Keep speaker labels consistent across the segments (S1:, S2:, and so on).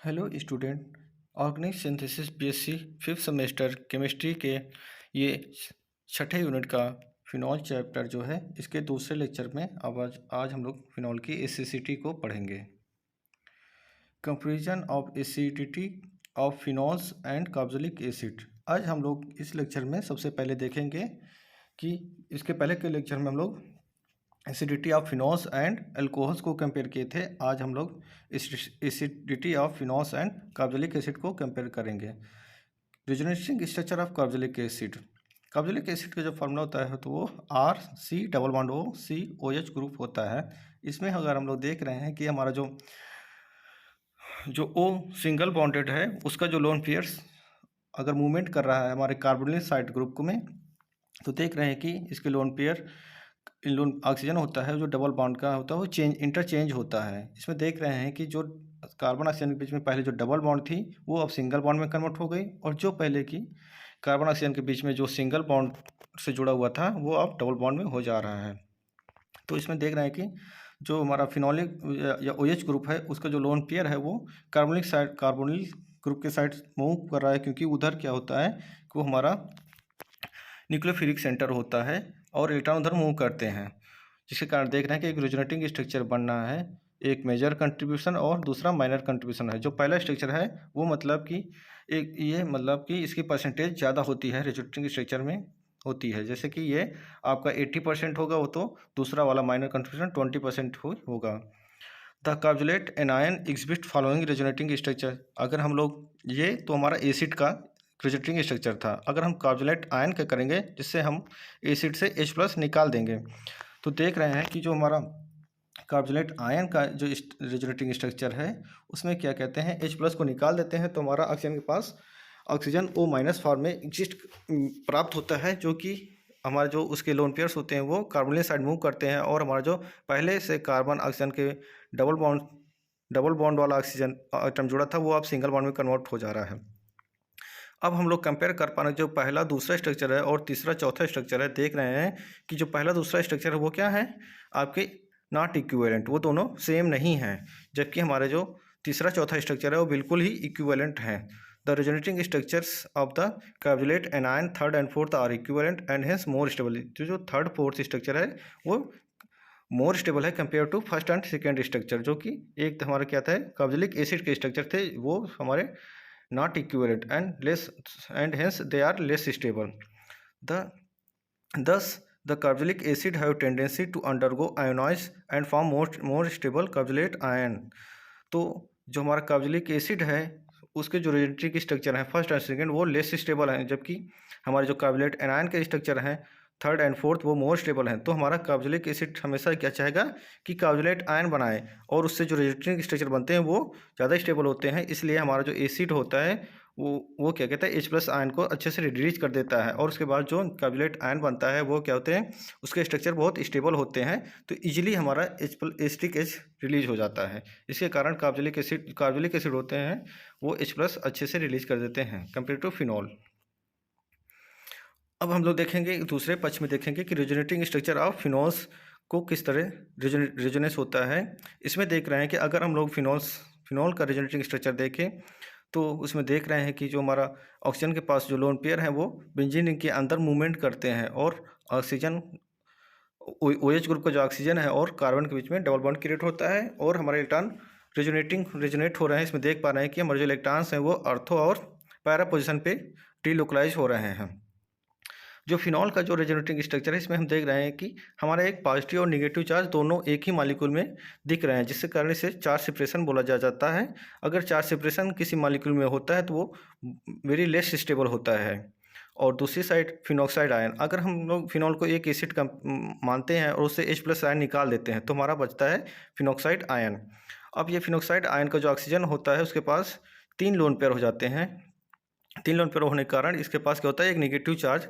S1: Hello student. Organic synthesis BSc fifth semester chemistry के ये छठे यूनिट का फिनॉल चैप्टर जो है इसके दूसरे लेक्चर में आज हम लोग फिनॉल की एसिडिटी को पढ़ेंगे। Comparison of acidity of phenols and carboxylic acid. आज हम लोग इस लेक्चर में सबसे पहले देखेंगे कि इसके पहले के लेक्चर में हम लोग acidity of phenols and alcohols को कंपेयर किए थे। आज हम लोग acidity of phenols and carboxylic acid को कंपेयर करेंगे। Resonating structure of carboxylic acid. Carboxylic acid का जो फार्मूला होता है तो वो RC≡COH ग्रुप होता है। इसमें अगर हम लोग देख रहे हैं कि हमारा जो O सिंगल बॉन्डेड है उसका जो लोन पेयर्स अगर मूवमेंट कर रहा है हमारे कार्बोनिल साइड ग्रुप में, तो देख रहे हैं कि इसके लोन पेयर लोन ऑक्सीजन होता है जो डबल बॉन्ड का होता है वो इंटरचेंज होता है। इसमें देख रहे हैं कि जो कार्बन ऑक्सीजन के बीच में पहले जो डबल बॉन्ड थी वो अब सिंगल बॉन्ड में कन्वर्ट हो गई, और जो पहले की कार्बन ऑक्सीजन के बीच में जो सिंगल बॉन्ड से जुड़ा हुआ था वो अब डबल बॉन्ड में हो जा रहा है। तो इसमें देख रहे हैं कि जो हमारा फिनोलिक या OH ग्रुप है उसका जो लोन पेयर है वो कार्बोनिल ग्रुप के साइड मूव कर रहा है, क्योंकि उधर क्या होता है कि वो हमारा न्यूक्लियोफिलिक सेंटर होता है और इलेक्ट्रॉन उधर मूव करते हैं, जिसके कारण देख रहे हैं कि एक रिजोनेटिंग स्ट्रक्चर बनना है। एक मेजर कंट्रीब्यूशन और दूसरा माइनर कंट्रीब्यूशन है। जो पहला स्ट्रक्चर है वो मतलब कि इसकी परसेंटेज ज़्यादा होती है रिजोनेटिंग स्ट्रक्चर में होती है। जैसे कि ये आपका 80% होगा वो, तो दूसरा वाला माइनर कंट्रीब्यूशन 20% होगा। The carboxylate anion exhibit following resonating structure. अगर हम लोग ये तो हमारा एसिड का रेजोनेटिंग स्ट्रक्चर था। अगर हम कार्बोक्सिलेट आयन का करेंगे जिससे हम एसिड से H+ निकाल देंगे, तो देख रहे हैं कि जो हमारा कार्बोक्सिलेट आयन का जो रेजोनेटिंग स्ट्रक्चर है उसमें क्या कहते हैं, H+ को निकाल देते हैं तो हमारा ऑक्सीजन के पास ऑक्सीजन O- फॉर्म में एग्जिस्ट प्राप्त होता है, जो कि हमारे जो उसके लोन पेयर्स होते हैं वो कार्बोनिल साइड मूव करते हैं, और हमारा जो पहले से कार्बन ऑक्सीजन के डबल बॉन्ड वाला ऑक्सीजन आइटम जुड़ा था वो अब सिंगल बॉन्ड में कन्वर्ट हो जा रहा है। अब हम लोग कंपेयर कर पा रहे हैं जो पहला दूसरा स्ट्रक्चर है और तीसरा चौथा स्ट्रक्चर है। देख रहे हैं कि जो पहला दूसरा स्ट्रक्चर है वो क्या है, आपके नॉट इक्विवेलेंट, वो दोनों सेम नहीं हैं, जबकि हमारे जो तीसरा चौथा स्ट्रक्चर है वो बिल्कुल ही इक्विवेलेंट हैं। The resonating structures of the carboxylate anion third and fourth are equivalent and hence more stable. जो थर्ड फोर्थ स्ट्रक्चर है वो मोर स्टेबल है compare to first and second structure, जो कि एक तो हमारा क्या था कार्बोक्सिलिक एसिड के स्ट्रक्चर थे वो हमारे not equivalent and hence they are less stable. Thus the carboxylic acid have tendency to undergo ionize and form more stable carboxylate ion. तो जो हमारा कार्बोक्सिलिक एसिड है उसके जो रेजोनेटिंग स्ट्रक्चर है फर्स्ट एंड सेकेंड वो लेस स्टेबल हैं, जबकि हमारे जो कार्बोक्सिलेट एनायन के स्ट्रक्चर हैं थर्ड एंड फोर्थ वो मोर स्टेबल हैं। तो हमारा कार्बोक्सिलिक एसिड हमेशा क्या चाहेगा कि कार्बोक्सिलेट आयन बनाए, और उससे जो रेजोनेटिंग स्ट्रक्चर बनते हैं वो ज़्यादा स्टेबल होते हैं। इसलिए हमारा जो एसिड होता है वो क्या कहता है H+ आयन को अच्छे से रिलीज कर देता है, और उसके बाद जो कार्बोक्सिलेट आयन बनता है वो क्या होते हैं, उसके स्ट्रक्चर बहुत स्टेबल होते हैं, तो इजीली हमारा एसिटिक एच रिलीज हो जाता है। इसके कारण कार्बोक्सिलिक एसिड होते हैं वो H+ अच्छे से रिलीज कर देते हैं कंपेयर टू फिनॉल। अब हम लोग देखेंगे दूसरे पक्ष में देखेंगे कि रेजोनेटिंग स्ट्रक्चर ऑफ फिनॉल्स को किस तरह रेजोनेस होता है। इसमें देख रहे हैं कि अगर हम लोग फिनॉल का रेजोनेटिंग स्ट्रक्चर देखें तो उसमें देख रहे हैं कि जो हमारा ऑक्सीजन के पास जो लोन पेयर है वो बेंजीन रिंग के अंदर मूवमेंट करते हैं, और ऑक्सीजन OH ग्रुप का जो ऑक्सीजन है और कार्बन के बीच में डबल बॉन्ड क्रिएट होता है, और हमारे इलेक्ट्रॉन रेजोनेट हो रहे हैं। इसमें देख पा रहे हैं कि हमारे जो इलेक्ट्रॉन्स हैं वो अर्थो और पैरा पोजिशन पे डिलोकलाइज हो रहे हैं। जो फिनॉल का जो रेजोनेटिंग स्ट्रक्चर है इसमें हम देख रहे हैं कि हमारा एक पॉजिटिव और नेगेटिव चार्ज दोनों एक ही मॉलिक्यूल में दिख रहे हैं, जिसके कारण इसे चार्ज सेपरेशन बोला जाता है। अगर चार्ज सेपरेशन किसी मॉलिक्यूल में होता है तो वो वेरी लेस स्टेबल होता है। और दूसरी साइड फिनॉक्साइड आयन, अगर हम लोग फिनॉल को एक एसिड का मानते हैं और उससे H+ आयन निकाल देते हैं तो हमारा बचता है फिनॉक्साइड आयन। अब ये फिनॉक्साइड आयन का जो ऑक्सीजन होता है उसके पास 3 लोन पेयर हो जाते हैं। 3 लोन पेयर होने के कारण इसके पास क्या होता है, एक नेगेटिव चार्ज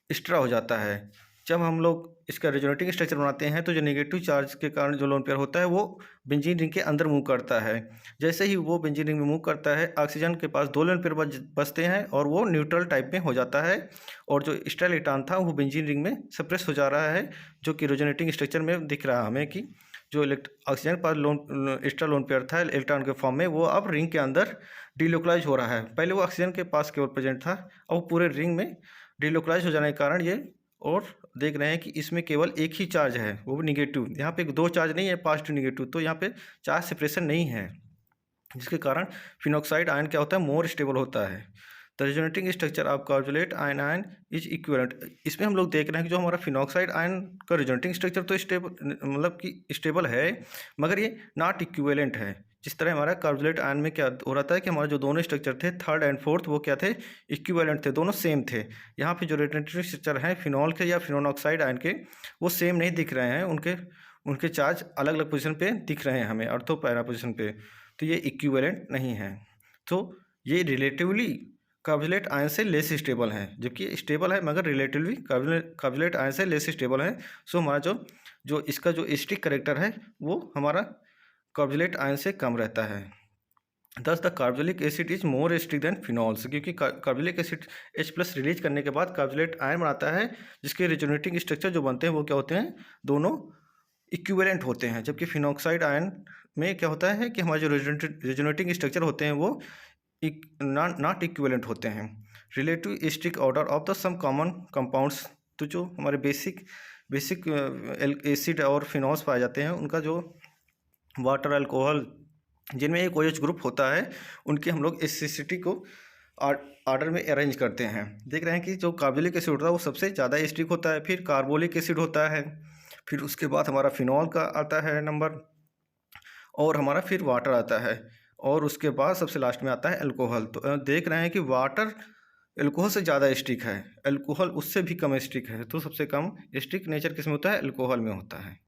S1: एक्स्ट्रा हो जाता है। जब हम लोग इसका रेजोनेटिंग स्ट्रक्चर बनाते हैं तो जो नेगेटिव चार्ज के कारण जो लोन पेयर होता है वो बेंजीन रिंग के अंदर मूव करता है। जैसे ही वो बेंजीन रिंग में मूव करता है ऑक्सीजन के पास 2 लोन पेयर बचते हैं और वो न्यूट्रल टाइप में हो जाता है, और जो एक्स्ट्रा इलेक्ट्रॉन था वो बेंजीन रिंग में सप्रेस हो जा रहा है, जो कि रेजोनेटिंग स्ट्रक्चर में दिख रहा है हमें कि जो ऑक्सीजन पर एक्स्ट्रा लोन पेयर था इलेक्ट्रॉन के फॉर्म में, वो अब रिंग के अंदर डिलोकलाइज हो रहा है। पहले वो ऑक्सीजन के पास केवल प्रेजेंट था, अब वो पूरे रिंग में डिलोकलाइज हो जाने के कारण ये, और देख रहे हैं कि इसमें केवल एक ही चार्ज है, वो भी निगेटिव। यहाँ पे दो चार्ज नहीं है, पॉजिटिव निगेटिव, तो यहाँ पे चार्ज सेपरेशन नहीं है, जिसके कारण फिनॉक्साइड आयन क्या होता है, मोर स्टेबल होता है। The resonating structure of carbolate ion is equivalent. इसमें हम लोग देख रहे हैं कि जो हमारा फिनॉक्साइड आयन का रेजोनेटिंग स्ट्रक्चर तो स्टेबल, मतलब कि स्टेबल है, मगर ये नॉट इक्विवेलेंट है। जिस तरह हमारा कार्बोलेट आयन में क्या हो रहा था कि हमारे जो दोनों स्ट्रक्चर थे, थर्ड एंड फोर्थ, वो क्या थे, इक्विवेलेंट थे, दोनों सेम थे। यहाँ पे जो रेजोनेटिंग स्ट्रक्चर हैं फिनॉल के या फिनोक्साइड आयन के, वो सेम नहीं दिख रहे हैं, उनके चार्ज अलग अलग पोजीशन पे दिख रहे हैं हमें, अर्थो पैरा पोजीशन पे, तो ये इक्विवेलेंट नहीं है। तो ये रिलेटिवली कार्बोलेट आयन से लेस स्टेबल है, जबकि स्टेबल है मगर रिलेटिवली कार्बोलेट आयन से लेस स्टेबल है। सो हमारा जो इसका जो एसिडिक करेक्टर है वो हमारा कार्बोलेट आयन से कम रहता है। दस the carbolic acid is more acidic then phenols, क्योंकि कार्बोलिक एसिड H+ रिलीज करने के बाद कार्बोलेट आयन बनाता है, जिसके रेजोनेटिंग स्ट्रक्चर जो बनते हैं वो क्या होते हैं, दोनों इक्विवेलेंट होते हैं। जबकि फिनॉक्साइड आयन में क्या होता है कि हमारे जो रेजोनेटिंग स्ट्रक्चर होते हैं वो नॉट इक्विवेलेंट होते हैं। Relative acidic order of the some common compounds, तो जो हमारे बेसिक एसिड और फिनॉल्स पाए जाते हैं, उनका जो वाटर, अल्कोहल, जिनमें एक OH ग्रुप होता है, उनकी हम लोग एसिडिटी को ऑर्डर में अरेंज करते हैं। देख रहे हैं कि जो कार्बोलिक एसिड होता है वो सबसे ज़्यादा एसिडिक होता है, फिर कार्बोलिक एसिड होता है, फिर उसके बाद हमारा फिनॉल का आता है नंबर, और हमारा फिर वाटर आता है, और उसके बाद सबसे लास्ट में आता है अल्कोहल। तो देख रहे हैं कि वाटर अल्कोहल से ज़्यादा एसिडिक है, अल्कोहल उससे भी कम एसिडिक है, तो सबसे कम एसिडिक नेचर किस में होता है, अल्कोहल में होता है।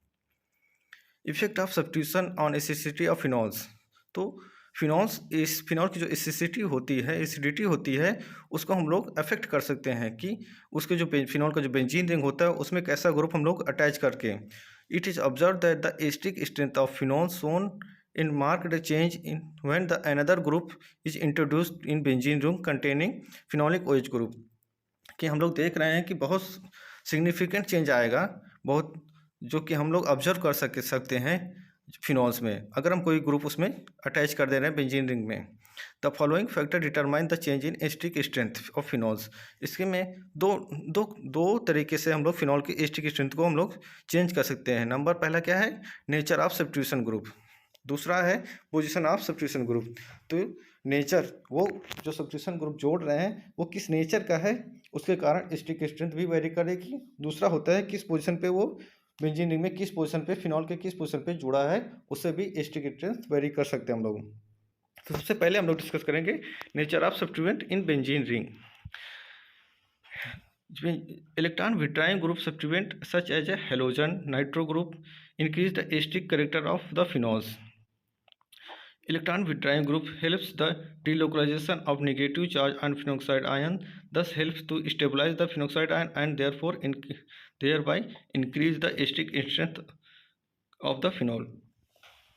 S1: Effect of substitution on acidity of phenols, तो फिनॉल की जो एसिडिटी होती है, उसको हम लोग अफेक्ट कर सकते हैं कि उसके जो फिनॉल का जो बेंजीन रिंग होता है उसमें कैसा ग्रुप हम लोग अटैच करके। It is observe that the acidic strength of phenol shown in marked change in when the another group is introduced in benzene ring containing phenolic OH group, कि हम लोग देख रहे हैं कि बहुत सिग्निफिकेंट चेंज आएगा, बहुत, जो कि हम लोग ऑब्जर्व कर सकते हैं फिनॉल्स में, अगर हम कोई ग्रुप उसमें अटैच कर दे रहे हैं बेंजीन रिंग में। The following factor determine the change in acidic strength of phenols. इसके में दो तरीके से हम लोग फिनॉल की एसिडिक स्ट्रेंथ को हम लोग चेंज कर सकते हैं। नंबर पहला क्या है, नेचर ऑफ सब्स्टिट्यूशन ग्रुप, दूसरा है पोजीशन ऑफ सब्स्टिट्यूशन ग्रुप। तो नेचर, वो जो सब्स्टिट्यूशन ग्रुप जोड़ रहे हैं वो किस नेचर का है, उसके कारण एसिडिक स्ट्रेंथ भी वेरी करेगी। दूसरा होता है किस पोजीशन पे वो बेंजीन रिंग में, किस पोजीशन पे फिनॉल के किस पोजीशन पे जुड़ा है, उससे भी एसिडिक स्ट्रेंथ वेरी कर सकते हैं हम लोग। तो सबसे पहले हम लोग डिस्कस करेंगे nature of substituent in benzene ring. Electron withdrawing group substituent such as a halogen, nitro group increase the acidic character of the phenols. Electron withdrawing group helps the delocalization of negative charge on phenoxide ion, thus helps to stabilize the phenoxide ion and thereby increase the acidic strength of the phenol.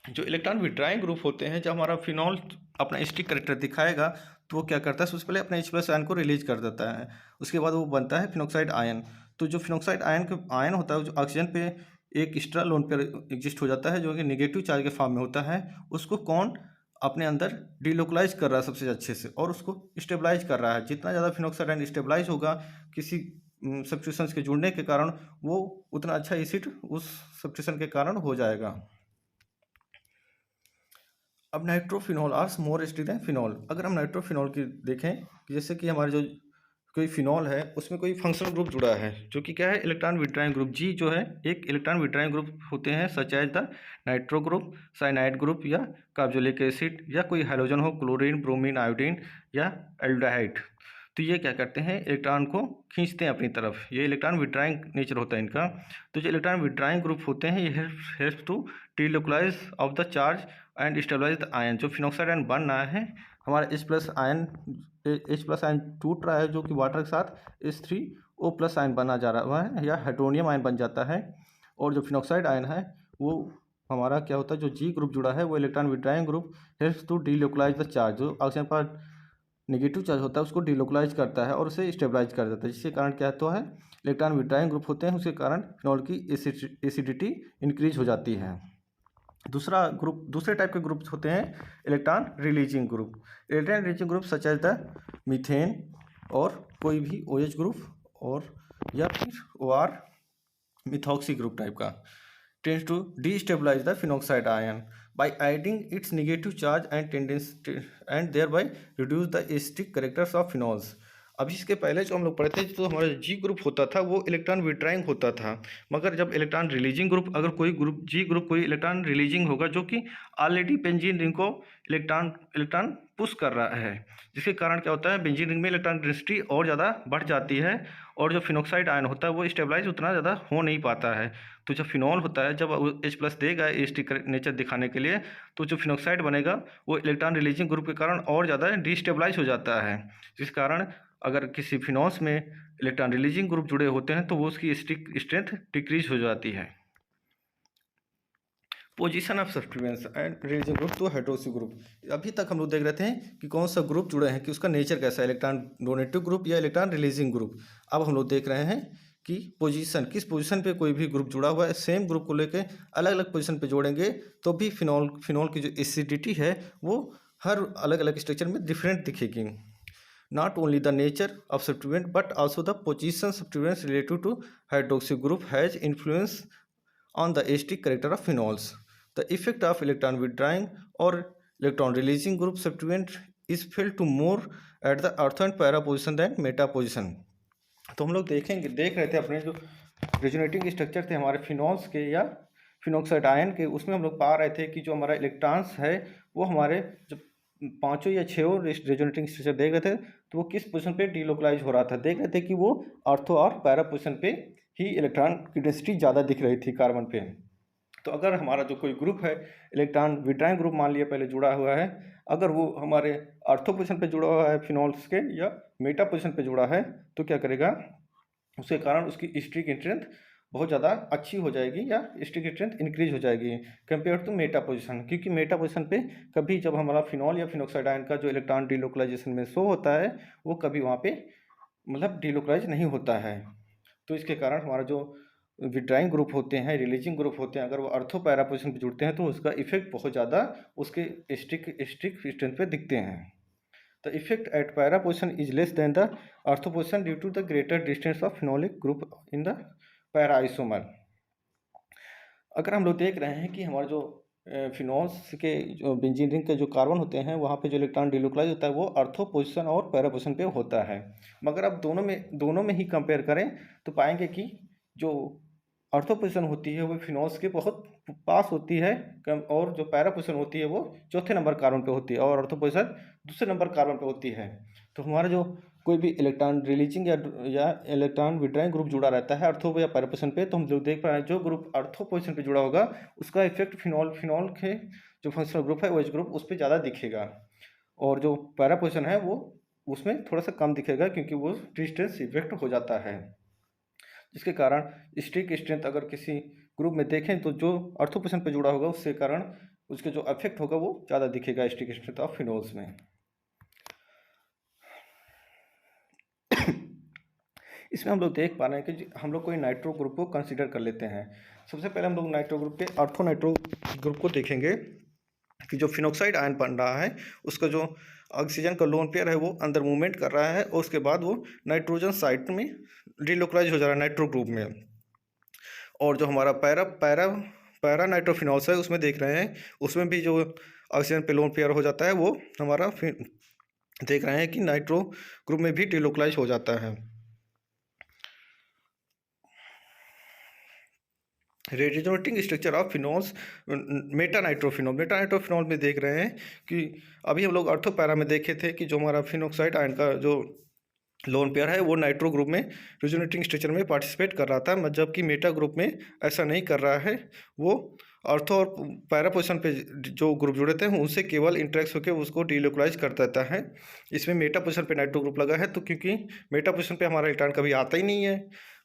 S1: जो electron withdrawing group होते हैं, जब हमारा phenol अपना acidic character दिखाएगा तो वो क्या करता है, सबसे पहले अपने H+ आयन को रिलीज कर देता है, उसके बाद वो बनता है फिनॉक्साइड आयन। तो जो फिनॉक्साइड आयन होता है, जो ऑक्सीजन पे एक एक्स्ट्रा लोन पेयर एग्जिस्ट हो जाता है, जो कि नेगेटिव चार्ज के फॉर्म में होता है, उसको कौन अपने अंदर डिलोकलाइज कर रहा है सबसे अच्छे से, और उसको स्टेबलाइज कर रहा है। जितना ज़्यादा फिनॉक्साइड आयन स्टेबलाइज होगा किसी सब्स्टिट्यूशंस के जुड़ने के कारण, वो उतना अच्छा एसिड उस सब्स्टिट्यूशन के कारण हो जाएगा। अब nitrophenol are more acidic than phenol. अगर हम नाइट्रोफिनॉल की देखें, जैसे कि हमारे जो कोई फिनॉल है उसमें कोई फंक्शनल ग्रुप जुड़ा है, जो कि क्या है, इलेक्ट्रॉन विड्राइंग ग्रुप। जी जो है एक इलेक्ट्रॉन विड्राइंग ग्रुप होते हैं, such as the nitro group, cyanide group, या कार्बोलिक एसिड, या कोई हाइड्रोजन हो, क्लोरीन, ब्रोमीन, आयोडीन, या एल्डिहाइड। तो ये क्या करते हैं, इलेक्ट्रॉन को खींचते हैं अपनी तरफ, ये इलेक्ट्रॉन विड्राइंग नेचर होता है इनका। तो जो इलेक्ट्रॉन विड्राइंग ग्रुप होते हैं, ये help to delocalise of the charge and stabilise the ion. जो फिनॉक्साइड आयन बन रहा है, हमारा H+ आयन टूट रहा है, जो कि वाटर के साथ H3O+ आयन बना जा रहा है, या हाइड्रोनियम आयन बन जाता है। और जो फिनॉक्साइड आयन है वो हमारा क्या होता है, जो G ग्रुप जुड़ा है वो electron withdrawing group helps to delocalise the charge. जो ऑक्सीजन पर नेगेटिव चार्ज होता है उसको डिलोकलाइज करता है और उसे स्टेबलाइज कर देता है, जिसके कारण क्या होता है, इलेक्ट्रॉन विड्राइंग ग्रुप होते हैं, उसके कारण फिनॉल की एसिडिटी इंक्रीज हो जाती है। दूसरे टाइप के ग्रुप्स होते हैं electron releasing group. Electron releasing group such as the methane और कोई भी OH ग्रुप और या फिर OR मिथॉक्सी ग्रुप टाइप का tends to destabilize the phenoxide ion by adding its negative charge and tendency and thereby reduce the acidic characters of phenols। अभी इसके पहले जो हम लोग पढ़े थे तो हमारा G ग्रुप होता था वो इलेक्ट्रॉन विड्राइंग होता था, मगर जब इलेक्ट्रॉन रिलीजिंग ग्रुप अगर कोई ग्रुप G ग्रुप कोई इलेक्ट्रॉन रिलीजिंग होगा जो कि ऑलरेडी बेंजीन रिंग को इलेक्ट्रॉन पुश कर रहा है, जिसके कारण क्या होता है बेंजीन रिंग में इलेक्ट्रॉन डेंसिटी और ज़्यादा बढ़ जाती है और जो फिनॉक्साइड आयन होता है वो स्टेबलाइज उतना ज़्यादा हो नहीं पाता है। तो जो फिनॉल होता है जब H+ देगा एसिडिक नेचर दिखाने के लिए, तो जो फिनॉक्साइड बनेगा वो इलेक्ट्रॉन रिलीजिंग ग्रुप के कारण और ज़्यादा डिस्टेबलाइज हो जाता है, जिस कारण अगर किसी फिनॉल्स में इलेक्ट्रॉन रिलीजिंग ग्रुप जुड़े होते हैं तो वो उसकी एसिडिक स्ट्रेंथ डिक्रीज हो जाती है। Position of substituents and releasing group तो हाइड्रोक्सी ग्रुप। अभी तक हम लोग देख रहे थे कि कौन सा ग्रुप जुड़े हैं कि उसका नेचर कैसा है, इलेक्ट्रॉन डोनेटिव ग्रुप या इलेक्ट्रॉन रिलीजिंग ग्रुप। अब हम लोग देख रहे हैं कि पोजीशन किस पोजीशन पे कोई भी ग्रुप जुड़ा हुआ है, सेम ग्रुप को लेके अलग अलग पोजीशन पे जोड़ेंगे तो भी फिनॉल की जो एसिडिटी है वो हर अलग अलग स्ट्रक्चर में डिफरेंट दिखेगी। Not only the nature of substituent but also the position substituents related two hydroxy group has influence on the acidic character of phenols. The effect of electron withdrawing or electron releasing group substituent is felt to more at the earth and para position than meta position। तो हम लोग देख रहे थे अपने जो resonating structure थे हमारे फिनॉल्स के या फिनॉक्साइड आयन के, उसमें हम लोग पा रहे थे कि जो हमारा इलेक्ट्रॉन्स है वो हमारे जो 5 या 6 रेजोनेटिंग स्ट्रक्चर देख रहे थे तो वो किस पोजीशन पे डिलोकलाइज हो रहा था। देख रहे थे कि वो ऑर्थो और पैरा पोजीशन पे ही इलेक्ट्रॉन की डेंसिटी ज़्यादा दिख रही थी कार्बन पे। तो अगर हमारा जो कोई ग्रुप है इलेक्ट्रॉन विड्राइंग ग्रुप मान लिया पहले जुड़ा हुआ है, अगर वो हमारे ऑर्थो पोजीशन पे जुड़ा हुआ है फिनॉल्स के या मेटा पोजीशन पे जुड़ा है तो क्या करेगा, उसके कारण उसकी स्ट्रिक स्ट्रेंथ बहुत ज़्यादा अच्छी हो जाएगी या स्ट्रिक स्ट्रेंथ इंक्रीज हो जाएगी कंपेयर टू मेटा पोजीशन। क्योंकि मेटा पोजीशन पे कभी जब हमारा फिनॉल या फिनॉक्साइड आयन का जो इलेक्ट्रॉन डिलोकलाइजेशन में शो होता है वो कभी वहाँ पे मतलब डिलोकलाइज नहीं होता है। तो इसके कारण हमारा जो विड्राइंग ग्रुप होते हैं रिलीजिंग ग्रुप होते हैं अगर वो अर्थो पैरा पोजीशन पे जुड़ते हैं तो उसका इफेक्ट बहुत ज़्यादा उसके स्ट्रिक स्ट्रेंथ पे दिखते हैं। The effect at para position is less than the ortho position due to the greater distance of phenolic group in the para isomer. अगर हम लोग देख रहे हैं कि हमारे जो फिनॉल्स के जो बेंजीन रिंग के जो कार्बन होते हैं वहाँ पे जो इलेक्ट्रॉन डिलोकलाइज होता है वो अर्थो पोजीशन और पैरा पोजीशन पे होता है, मगर अब दोनों में ही कंपेयर करें तो पाएंगे कि जो अर्थो पोजीशन होती है वो फिनॉल्स के बहुत पास होती है कम, और जो पैरा पोजीशन होती है वो चौथे नंबर कार्बन पे होती है और अर्थो पोजीशन दूसरे नंबर कार्बन पे होती है। तो हमारा जो कोई भी इलेक्ट्रॉन रिलीजिंग या इलेक्ट्रॉन विड्राइंग ग्रुप जुड़ा रहता है अर्थो या पैरा पोजीशन पे, तो हम लोग देख पा रहे हैं जो ग्रुप अर्थो पोजीशन पे जुड़ा होगा उसका इफेक्ट फिनॉल के जो फंक्शनल ग्रुप है OH ग्रुप उस पर ज़्यादा दिखेगा और जो पैरा पोजीशन है वो उसमें थोड़ा सा कम दिखेगा क्योंकि वो डिस्टेंस इफेक्ट हो जाता है, जिसके कारण स्ट्रिक स्ट्रेंथ अगर किसी ग्रुप में देखें तो जो अर्थो पोजीशन पे जुड़ा होगा उसके कारण उसके जो इफेक्ट होगा वो ज़्यादा दिखेगा स्ट्रिक स्ट्रेंथ ऑफ फिनोल्स में। इसमें हम लोग देख पा रहे हैं कि हम लोग कोई नाइट्रो ग्रुप को कंसीडर कर लेते हैं। सबसे पहले हम लोग नाइट्रो ग्रुप के अर्थो नाइट्रो ग्रुप को देखेंगे कि जो फिनॉक्साइड आयन बन रहा है उसका जो ऑक्सीजन का लोन पेयर है वो अंदर मूवमेंट कर रहा है और उसके बाद वो नाइट्रोजन साइड में डिलोकलाइज हो जा रहा है नाइट्रो ग्रुप में, और जो हमारा पैरा नाइट्रोफिनॉल्स है उसमें देख रहे हैं उसमें भी जो ऑक्सीजन पे लोन पेयर हो जाता है वो हमारा देख रहे हैं कि नाइट्रो ग्रुप में भी डिलोकलाइज हो जाता है। Resonating structure of phenols Meta nitrophenol में देख रहे हैं कि अभी हम लोग अर्थो पैरा में देखे थे कि जो हमारा फिनॉक्साइड आयन का जो लोन पेयर है वो नाइट्रो ग्रुप में रेजोनेटिंग स्ट्रक्चर में पार्टिसिपेट कर रहा था, जबकि मेटा ग्रुप में ऐसा नहीं कर रहा है। वो अर्थो और पैरा पोजीशन पे जो ग्रुप जुड़े थे उनसे केवल इंटरेक्ट होकर उसको डिलोकलाइज कर देता है। इसमें मेटा पोजीशन पे नाइट्रो ग्रुप लगा है तो क्योंकि मेटा पोजीशन पे हमारा इलेक्ट्रॉन कभी आता ही नहीं है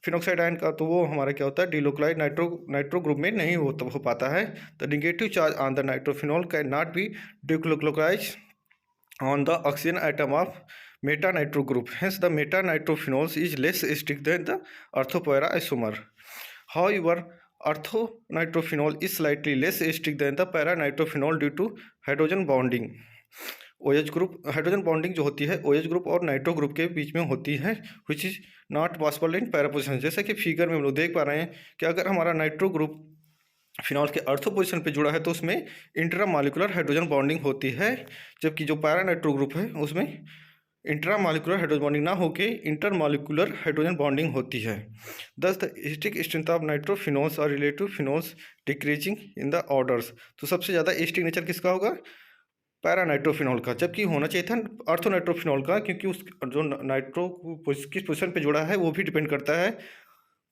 S1: फिनॉक्साइड आयन का, तो वो हमारा क्या होता है डिलोकलाइज नाइट्रो ग्रुप में नहीं हो पाता है। The negative charge on the nitrophenol can not be delocalise on the oxygen atom of meta nitro group, hence the meta nitrophenols is less strict than the ortho para isomer. However, ortho nitrophenol is slightly less acidic than the para nitrophenol due to hydrogen bonding. OH group hydrogen bonding जो होती है OH group और nitro group के बीच में होती है, which is not possible in para position. जैसा कि फिगर में हम लोग देख पा रहे हैं कि अगर हमारा नाइट्रो ग्रुप फिनॉल के ऑर्थो पोजिशन पे जुड़ा है तो उसमें इंट्रा मॉलिक्यूलर हाइड्रोजन बॉन्डिंग होती है, जबकि जो पैरा नाइट्रो ग्रुप है उसमें इंट्रा मॉलिक्यूलर हाइड्रोजन बॉन्डिंग ना होकर इंटर मॉलिक्यूलर हाइड्रोजन बॉन्डिंग होती है। दस द एसिडिक स्ट्रेंथ ऑफ नाइट्रोफिनोल्स और relative phenols decreasing in the orders. तो सबसे ज़्यादा एसिडिक नेचर किसका होगा? पैरा नाइट्रोफिनॉल का, जबकि होना चाहिए था ऑर्थो नाइट्रोफिनॉल का, क्योंकि उस जो नाइट्रो किस पोजिशन पे जुड़ा है वो भी डिपेंड करता है।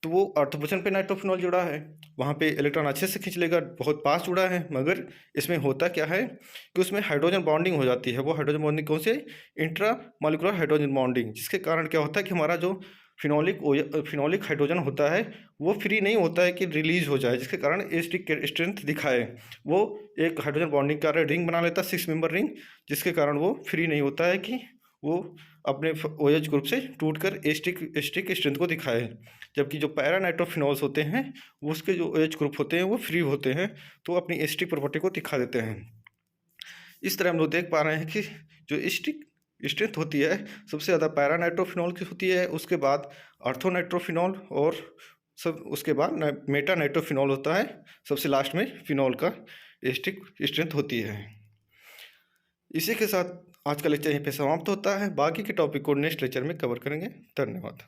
S1: तो वो ऑर्थो पोजिशन पे नाइट्रोफिनॉल जुड़ा है, वहाँ पे इलेक्ट्रॉन अच्छे से खींच लेगा, बहुत पास जुड़ा है। मगर इसमें होता क्या है कि उसमें हाइड्रोजन बॉन्डिंग हो जाती है। वो हाइड्रोजन बॉन्डिंग कौन से? इंट्रा मॉलिक्यूलर हाइड्रोजन बॉन्डिंग, जिसके कारण क्या होता है कि हमारा जो फिनोलिक हाइड्रोजन होता है वो फ्री नहीं होता है कि रिलीज हो जाए, जिसके कारण एसिडिक स्ट्रेंथ दिखाए। वो एक हाइड्रोजन बॉन्डिंग का रिंग बना लेता है, 6 मेंबर रिंग, जिसके कारण वो फ्री नहीं होता है कि वो अपने OH ग्रुप से टूटकर एसिडिक स्ट्रेंथ को दिखाए। जबकि जो पैरा नाइट्रोफिनॉल्स होते हैं वो उसके जो OH ग्रुप होते हैं वो फ्री होते हैं, तो अपनी एसिडिक प्रॉपर्टी को दिखा देते हैं। इस तरह हम लोग देख पा रहे हैं कि जो एसिडिक स्ट्रेंथ होती है सबसे ज़्यादा पैरा नाइट्रोफिनॉल की होती है, उसके बाद ऑर्थो नाइट्रोफिनॉल और सब उसके बाद मेटा नाइट्रोफिनॉल होता है, सबसे लास्ट में फिनॉल का एसिडिक स्ट्रेंथ होती है। इसी के साथ आज का लेक्चर यहीं पे समाप्त होता है। बाकी के टॉपिक को नेक्स्ट लेक्चर में कवर करेंगे। धन्यवाद।